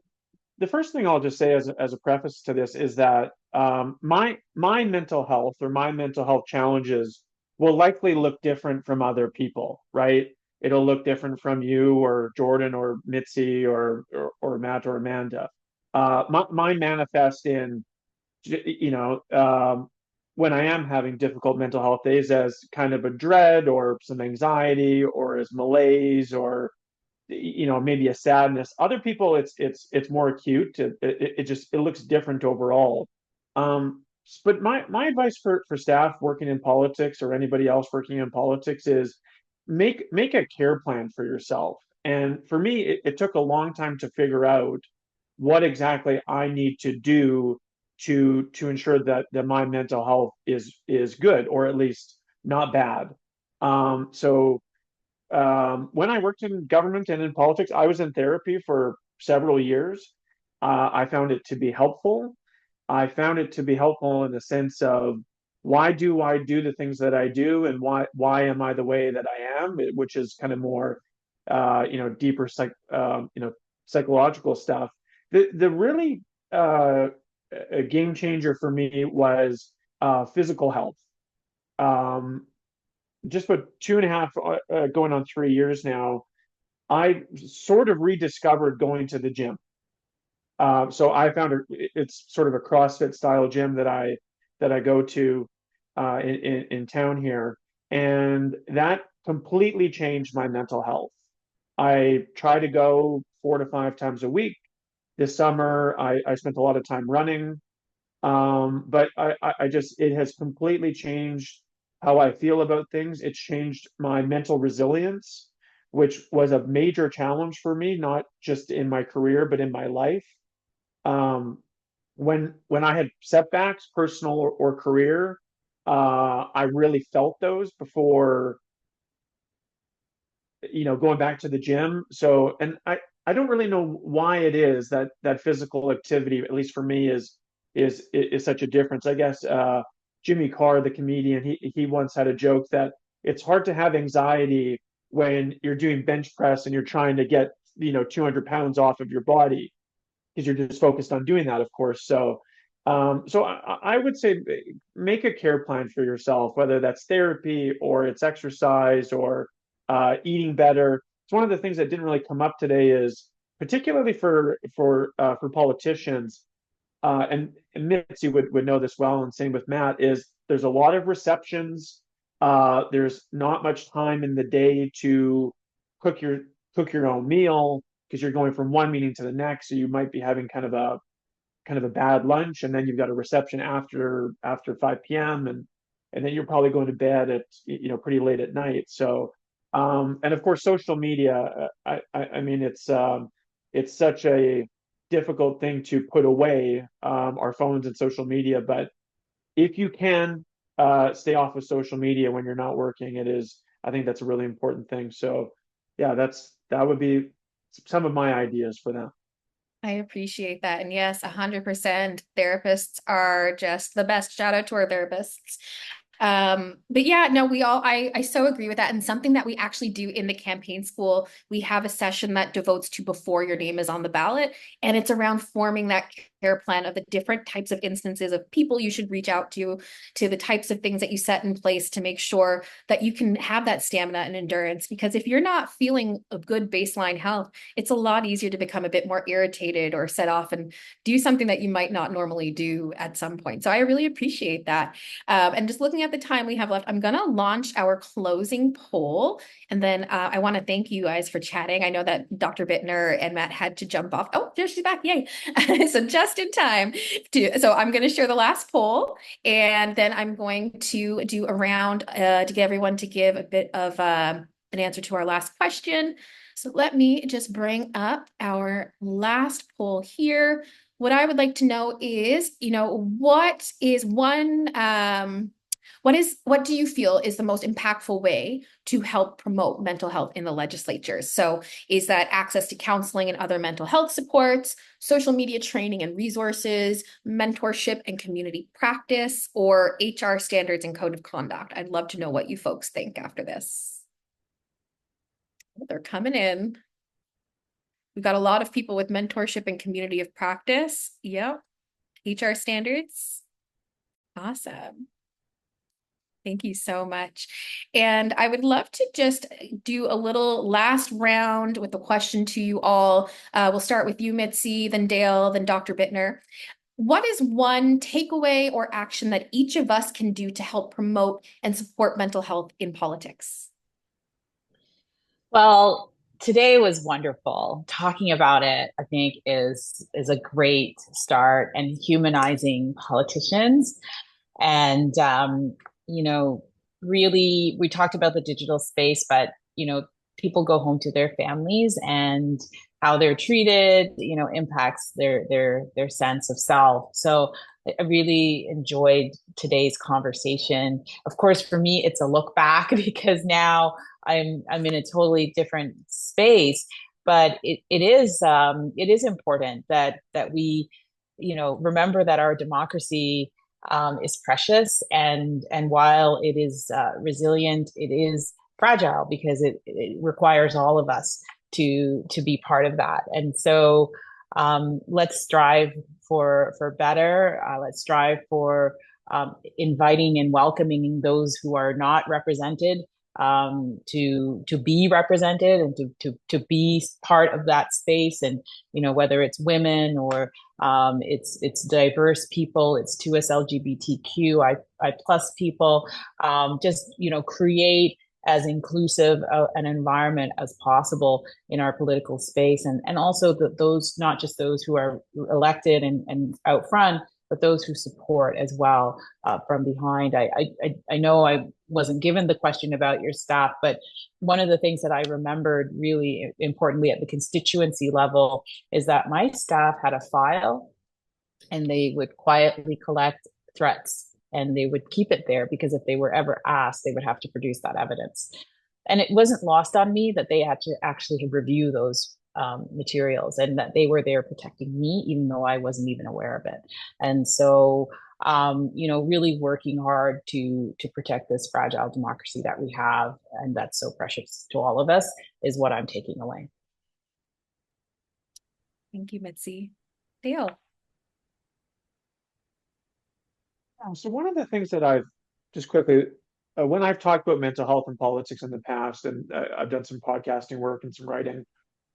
the first thing I'll just say as a preface to this is that my mental health, or my mental health challenges, will likely look different from other people, right? it'll look different from you or Jordan or Mitzie or Matt or Amanda. Mine manifest in, you know, when I am having difficult mental health days as kind of a dread or some anxiety or as malaise or, you know, maybe a sadness. Other people, it's more acute. It just, it looks different overall. But my advice for staff working in politics or anybody else working in politics is make a care plan for yourself. And for me, it took a long time to figure out what exactly I need to do to ensure that my mental health is good, or at least not bad. When I worked in government and in politics, I was in therapy for several years. I found it to be helpful. I found it to be helpful in the sense of, why do I do the things that I do, and why am I the way that I am, which is kind of more deeper psychological stuff. The really a game changer for me was physical health. Um, just about 2.5 going on 3 years now, I sort of rediscovered going to the gym. So I found it's sort of a CrossFit style gym that I go to in town here, and that completely changed my mental health. I try to go 4 to 5 times a week. This summer, I spent a lot of time running. But I just, it has completely changed how I feel about things. It's changed my mental resilience, which was a major challenge for me, not just in my career, but in my life. Um, when I had setbacks, personal or career, I really felt those before, going back to the gym. So, and I don't really know why it is that physical activity, at least for me, is such a difference. I guess Jimmy Carr, the comedian, he once had a joke that it's hard to have anxiety when you're doing bench press and you're trying to get 200 pounds off of your body, because you're just focused on doing that, of course. So I would say make a care plan for yourself, whether that's therapy or it's exercise or eating better. It's one of the things that didn't really come up today, is particularly for politicians, and Mitzi would know this well, and same with Matt, is there's a lot of receptions. There's not much time in the day to cook your own meal, because you're going from one meeting to the next. So you might be having kind of a bad lunch, and then you've got a reception after 5 p.m. and then you're probably going to bed at pretty late at night. So and of course social media, I mean it's such a difficult thing to put away, our phones and social media, but if you can stay off of social media when you're not working, I think that's a really important thing. So yeah, that would be some of my ideas for that. I appreciate that. And yes, 100% therapists are just the best. Shout out to our therapists. But yeah, no, I so agree with that. And something that we actually do in the campaign school, we have a session that devotes to before your name is on the ballot. And it's around forming that care plan of the different types of instances of people you should reach out to the types of things that you set in place to make sure that you can have that stamina and endurance. Because if you're not feeling a good baseline health, it's a lot easier to become a bit more irritated or set off and do something that you might not normally do at some point. So I really appreciate that. And just looking at the time we have left, I'm going to launch our closing poll. And then I want to thank you guys for chatting. I know that Dr. Bittner and Matt had to jump off. Oh, there she's back. Yay. So just in time. So I'm going to share the last poll, and then I'm going to do a round to get everyone to give a bit of an answer to our last question. So let me just bring up our last poll here. What I would like to know is, what do you feel is the most impactful way to help promote mental health in the legislature? So is that access to counseling and other mental health supports, social media training and resources, mentorship and community practice, or HR standards and code of conduct? I'd love to know what you folks think after this. They're coming in. We've got a lot of people with mentorship and community of practice. Yep. HR standards. Awesome. Thank you so much. And I would love to just do a little last round with a question to you all. We'll start with you, Mitzie, then Dale, then Dr. Bittner. What is one takeaway or action that each of us can do to help promote and support mental health in politics? Well, today was wonderful. Talking about it, I think, is a great start, and humanizing politicians. And you know, really, we talked about the digital space, but people go home to their families, and how they're treated, impacts their sense of self. So I really enjoyed today's conversation. Of course, for me, it's a look back because now I'm in a totally different space. But it is important that we remember that our democracy is precious, and while it is resilient, it is fragile because it requires all of us to be part of that. And so let's strive for better. Let's strive for inviting and welcoming those who are not represented to be represented, and to be part of that space. And whether it's women or it's diverse people, it's 2S LGBTQI plus people, just create as inclusive an environment as possible in our political space, and also those, not just those who are elected and out front, but those who support as well from behind. I know I wasn't given the question about your staff, but one of the things that I remembered really importantly at the constituency level is that my staff had a file, and they would quietly collect threats, and they would keep it there because if they were ever asked, they would have to produce that evidence. And it wasn't lost on me that they had to actually review those materials, and that they were there protecting me, even though I wasn't even aware of it. And so, really working hard to protect this fragile democracy that we have, and that's so precious to all of us, is what I'm taking away. Thank you, Mitzie. Dale. So one of the things that I've just quickly, when I've talked about mental health and politics in the past, and I've done some podcasting work and some writing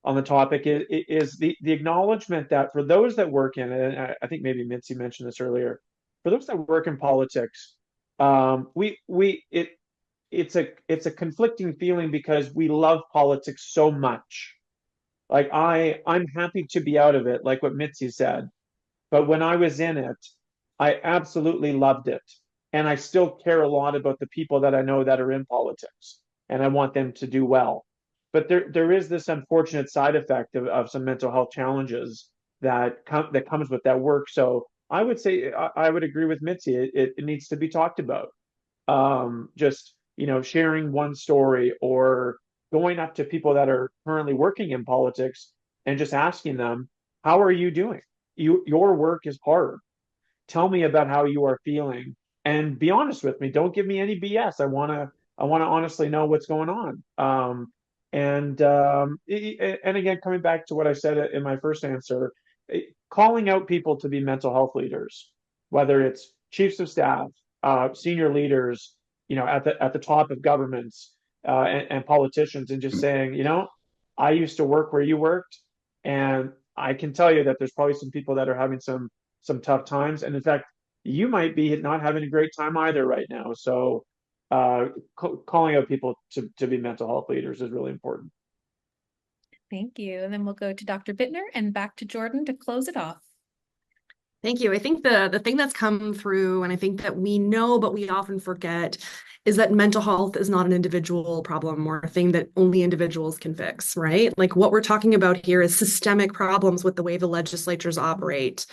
on the topic, is the acknowledgement that for those that work in it, and I think maybe Mitzie mentioned this earlier, for those that work in politics, it's a conflicting feeling because we love politics so much. Like I'm happy to be out of it, like what Mitzie said, but when I was in it, I absolutely loved it. And I still care a lot about the people that I know that are in politics, and I want them to do well. But there is this unfortunate side effect of some mental health challenges that comes with that work. So I would say I would agree with Mitzie. It needs to be talked about. Just sharing one story, or going up to people that are currently working in politics and just asking them, "How are you doing? Your work is hard. Tell me about how you are feeling, and be honest with me. Don't give me any BS. I want to honestly know what's going on." And again, coming back to what I said in my first answer, calling out people to be mental health leaders, whether it's chiefs of staff, senior leaders, at the top of governments, and politicians, and just saying, I used to work where you worked, and I can tell you that there's probably some people that are having some tough times, and in fact, you might be not having a great time either right now. So calling out people to be mental health leaders is really important. Thank you. And then we'll go to Dr. Bittner and back to Jordan to close it off. Thank you. I think the thing that's come through, and I think that we know, but we often forget, is that mental health is not an individual problem or a thing that only individuals can fix, right? Like what we're talking about here is systemic problems with the way the legislatures operate.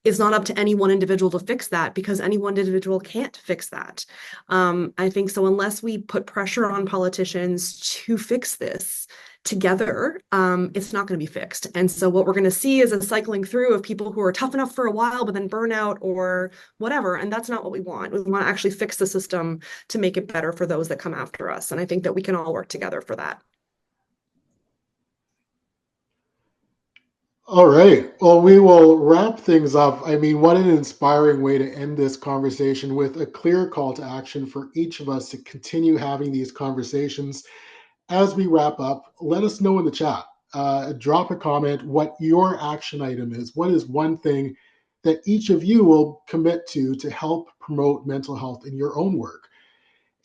It's not up to any one individual to fix that, because any one individual can't fix that. I think so unless we put pressure on politicians to fix this together, it's not going to be fixed. And so what we're going to see is a cycling through of people who are tough enough for a while, but then burn out or whatever. And that's not what we want. We want to actually fix the system to make it better for those that come after us. And I think that we can all work together for that. All right. Well, we will wrap things up. I mean, what an inspiring way to end this conversation with a clear call to action for each of us to continue having these conversations. As we wrap up, let us know in the chat. Drop a comment what your action item is. What is one thing that each of you will commit to help promote mental health in your own work?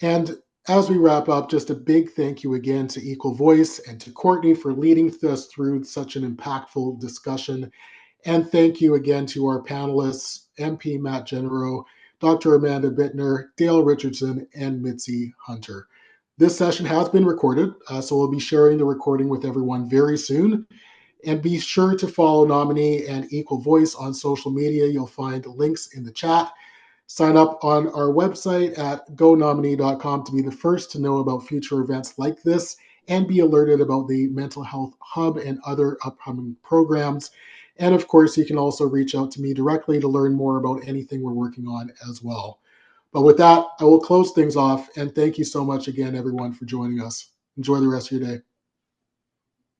And as we wrap up, just a big thank you again to Equal Voice and to Courtney for leading us through such an impactful discussion. And thank you again to our panelists, MP Matt Jeneroux, Dr. Amanda Bittner, Dale Richardson, and Mitzie Hunter. This session has been recorded, so we'll be sharing the recording with everyone very soon. And be sure to follow Nominee and Equal Voice on social media. You'll find links in the chat. Sign up on our website at gonominee.com to be the first to know about future events like this and be alerted about the Mental Health Hub and other upcoming programs. And of course, you can also reach out to me directly to learn more about anything we're working on as well. But with that, I will close things off and thank you so much again, everyone, for joining us. Enjoy the rest of your day.